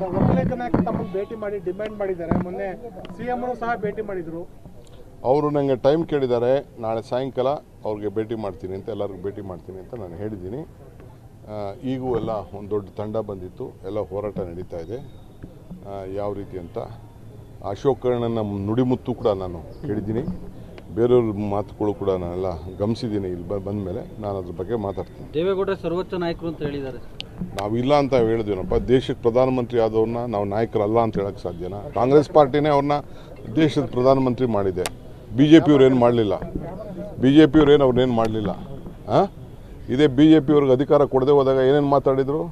ಒಕ್ಕಲಿಗ ನಾಯಕ ತಮ್ಮನ್ನು ಭೇಟಿ ಮಾಡಿ ಡಿಮ್ಯಾಂಡ್ ಮಾಡಿದ್ದಾರೆ. ಮೊನ್ನೆ ಸಿಎಂ ಸಹ ಭೇಟಿ ಮಾಡಿದ್ರು. ಅವರು ನನಗೆ ಟೈಮ್ ಕೇಳಿದ್ದಾರೆ. ನಾಳೆ ಸಾಯಂಕಾಲ ಅವ್ರಿಗೆ ಭೇಟಿ ಮಾಡ್ತೀನಿ ಅಂತ, ಎಲ್ಲರಿಗೂ ಭೇಟಿ ಮಾಡ್ತೀನಿ ಅಂತ ನಾನು ಹೇಳಿದ್ದೀನಿ. ಈಗೂ ಎಲ್ಲ ಒಂದು ದೊಡ್ಡ ತಂಡ ಬಂದಿತ್ತು, ಎಲ್ಲ ಹೋರಾಟ ನಡೀತಾ ಇದೆ. ಯಾವ ರೀತಿ ಅಂತ ಅಶೋಕಣ್ಣನ ನುಡಿಮುತ್ತು ಕೂಡ ನಾನು ಕೇಳಿದ್ದೀನಿ. ಬೇರೆಯವ್ರ ಮಾತುಗಳು ಕೂಡ ನಾನೆಲ್ಲ ಗಮನಿಸಿದ್ದೀನಿ. ಇಲ್ಲಿ ಬಂದ ಮೇಲೆ ನಾನು ಅದ್ರ ಬಗ್ಗೆ ಮಾತಾಡ್ತೀನಿ. ದೇವೇಗೌಡ ಸರ್ವೋಚ್ಚ ನಾಯಕರು ಅಂತ ಹೇಳಿದ್ದಾರೆ. ನಾವಿಲ್ಲ ಅಂತ ಹೇಳಿದ್ವಿನಪ್ಪ. ದೇಶಕ್ಕೆ ಪ್ರಧಾನಮಂತ್ರಿ ಆದವ್ರನ್ನ ನಾವು ನಾಯಕರಲ್ಲ ಅಂತ ಹೇಳಕ್ಕೆ ಸಾಧ್ಯನಾ? ಕಾಂಗ್ರೆಸ್ ಪಾರ್ಟಿನೇ ಅವ್ರನ್ನ ದೇಶದ ಪ್ರಧಾನಮಂತ್ರಿ ಮಾಡಿದೆ. BJP ಏನು ಮಾಡಲಿಲ್ಲ. BJP ಅವ್ರನ್ನೇನು ಮಾಡಲಿಲ್ಲ. ಇದೇ BJP ಅವ್ರಿಗೆ ಅಧಿಕಾರ ಕೊಡದೆ ಹೋದಾಗ ಏನೇನು ಮಾತಾಡಿದರು?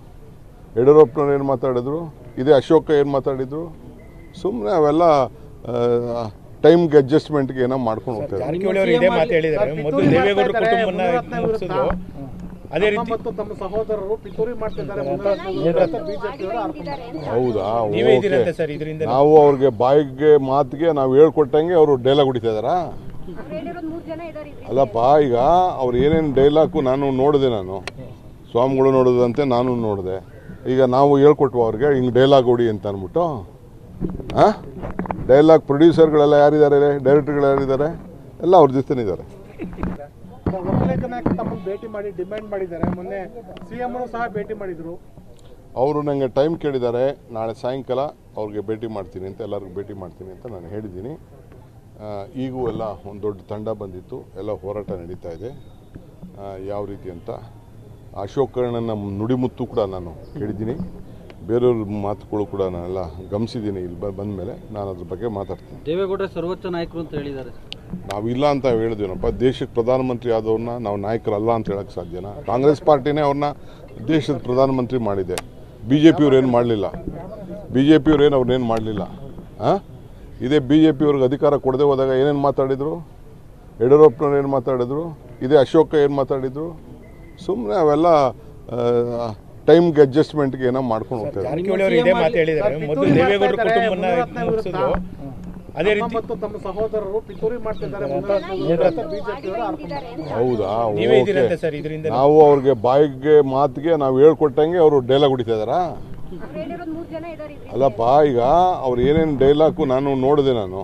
ಯಡಿಯೂರಪ್ಪನವ್ರು ಏನು ಮಾತಾಡಿದ್ರು? ಇದೇ ಅಶೋಕ ಏನು ಮಾತಾಡಿದರು? ಸುಮ್ಮನೆ ಅವೆಲ್ಲ ಟೈಮ್ಗೆ ಅಡ್ಜಸ್ಟ್ಮೆಂಟ್ಗೆ ಏನೋ ಮಾಡ್ಕೊಂಡು ಹೋಗ್ತಾರೆ. ಹೌದಾ? ನಾವು ಅವ್ರಿಗೆ ಬಾಯಿಗೆ ಮಾತಿಗೆ ನಾವು ಹೇಳ್ಕೊಟ್ಟಂಗೆ ಅವರು ಡೈಲಾಗ್ ಹೊಡಿತಾ ಇದಾರಾ? ಅಲ್ಲಪ್ಪ, ಈಗ ಅವ್ರು ಏನೇನು ಡೈಲಾಗು ನಾನು ನೋಡಿದೆ. ನಾನು ಸ್ವಾಮಿಗಳು ನೋಡೋದಂತೆ ನಾನು ನೋಡಿದೆ. ಈಗ ನಾವು ಹೇಳ್ಕೊಟ್ವ ಅವ್ರಿಗೆ ಹಿಂಗೆ ಡೈಲಾಗ್ ಹೊಡಿ ಅಂತ ಅಂದ್ಬಿಟ್ಟು. ಡೈಲಾಗ್ ಪ್ರೊಡ್ಯೂಸರ್ಗಳೆಲ್ಲ ಯಾರಿದ್ದಾರೆ, ಡೈರೆಕ್ಟರ್ಗಳು ಯಾರಿದ್ದಾರೆ? ಎಲ್ಲ ಅವ್ರ ಜೊತೆ ಇದ್ದಾರೆ. ಒಕ್ಕಲಿಗ ನಾಯಕ ತಮ್ಮನ್ನು ಭೇಟಿ ಮಾಡಿ ಡಿಮ್ಯಾಂಡ್ ಮಾಡಿದ್ದಾರೆ. ಮೊನ್ನೆ ಸಿಎಂ ಸಹ ಭೇಟಿ ಮಾಡಿದ್ರು. ಅವರು ನನಗೆ ಟೈಮ್ ಕೇಳಿದ್ದಾರೆ. ನಾಳೆ ಸಾಯಂಕಾಲ ಅವ್ರಿಗೆ ಭೇಟಿ ಮಾಡ್ತೀನಿ ಅಂತ, ಎಲ್ಲರಿಗೂ ಭೇಟಿ ಮಾಡ್ತೀನಿ ಅಂತ ನಾನು ಹೇಳಿದ್ದೀನಿ. ಈಗೂ ಎಲ್ಲ ಒಂದು ದೊಡ್ಡ ತಂಡ ಬಂದಿತ್ತು, ಎಲ್ಲ ಹೋರಾಟ ನಡೀತಾ ಇದೆ. ಯಾವ ರೀತಿ ಅಂತ ಅಶೋಕಣ್ಣನ ನುಡಿಮುತ್ತು ಕೂಡ ನಾನು ಕೇಳಿದ್ದೀನಿ. ಬೇರೆಯವ್ರ ಮಾತುಗಳು ಕೂಡ ನಾನೆಲ್ಲ ಗಮನಿಸಿದ್ದೀನಿ. ಇಲ್ಲಿ ಬಂದ ಮೇಲೆ ನಾನು ಅದ್ರ ಬಗ್ಗೆ ಮಾತಾಡ್ತೀನಿ. ದೇವೇಗೌಡ ಸರ್ವೋಚ್ಚ ನಾಯಕರು ಅಂತ ಹೇಳಿದ್ದಾರೆ. ನಾವಿಲ್ಲ ಅಂತ ಹೇಳಿದ್ವಿನಪ್ಪ. ದೇಶಕ್ಕೆ ಪ್ರಧಾನಮಂತ್ರಿ ಆದವ್ರನ್ನ ನಾವು ನಾಯಕರಲ್ಲ ಅಂತ ಹೇಳಕ್ಕೆ ಸಾಧ್ಯನಾ? ಕಾಂಗ್ರೆಸ್ ಪಾರ್ಟಿನೇ ಅವ್ರನ್ನ ದೇಶದ ಪ್ರಧಾನಮಂತ್ರಿ ಮಾಡಿದೆ. BJP ಏನು ಮಾಡಲಿಲ್ಲ. BJP ಅವ್ರನ್ನೇನು ಮಾಡಲಿಲ್ಲ. ಇದೇ BJP ಅವ್ರಿಗೆ ಅಧಿಕಾರ ಕೊಡದೆ ಹೋದಾಗ ಏನೇನು ಮಾತಾಡಿದರು? ಯಡಿಯೂರಪ್ಪನವ್ರು ಏನು ಮಾತಾಡಿದ್ರು? ಇದೇ ಅಶೋಕ ಏನು ಮಾತಾಡಿದ್ರು? ಸುಮ್ಮನೆ ಅವೆಲ್ಲ ಟೈಮ್ಗೆ ಅಡ್ಜಸ್ಟ್ಮೆಂಟ್ಗೆ ಏನೋ ಮಾಡ್ಕೊಂಡು ಹೋಗ್ತಾರೆ. ತಮ್ಮ ಸಹೋದರರು ಪಿತೂರಿ ಮಾಡ್ತಿದ್ದಾರೆ. ಹೌದಾ? ನಾವು ಅವ್ರಿಗೆ ಬಾಯಿಗೆ ಮಾತಿಗೆ ನಾವು ಹೇಳ್ಕೊಟ್ಟಂಗೆ ಅವರು ಡೈಲಾಗ್ ಹೊಡಿತಾ ಇದಾರಾ? ಅಲ್ಲಪ್ಪ, ಈಗ ಅವ್ರು ಏನೇನು ಡೈಲಾಗು ನಾನು ನೋಡಿದೆ. ನಾನು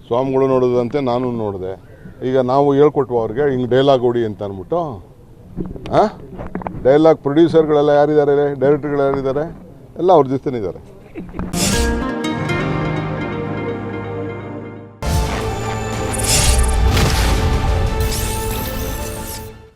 ಸ್ವಾಮಿಗಳು ನೋಡೋದಂತೆ ನಾನು ನೋಡಿದೆ. ಈಗ ನಾವು ಹೇಳ್ಕೊಟ್ವ ಅವ್ರಿಗೆ ಹಿಂಗೆ ಡೈಲಾಗ್ ಹೊಡಿ ಅಂತ ಅಂದ್ಬಿಟ್ಟು. ಡೈಲಾಗ್ ಪ್ರೊಡ್ಯೂಸರ್ಗಳೆಲ್ಲ ಯಾರಿದ್ದಾರೆ, ಡೈರೆಕ್ಟರ್ಗಳು ಯಾರಿದ್ದಾರೆ? ಎಲ್ಲ ಅವ್ರ ಜೊತೆ ಇದ್ದಾರೆ.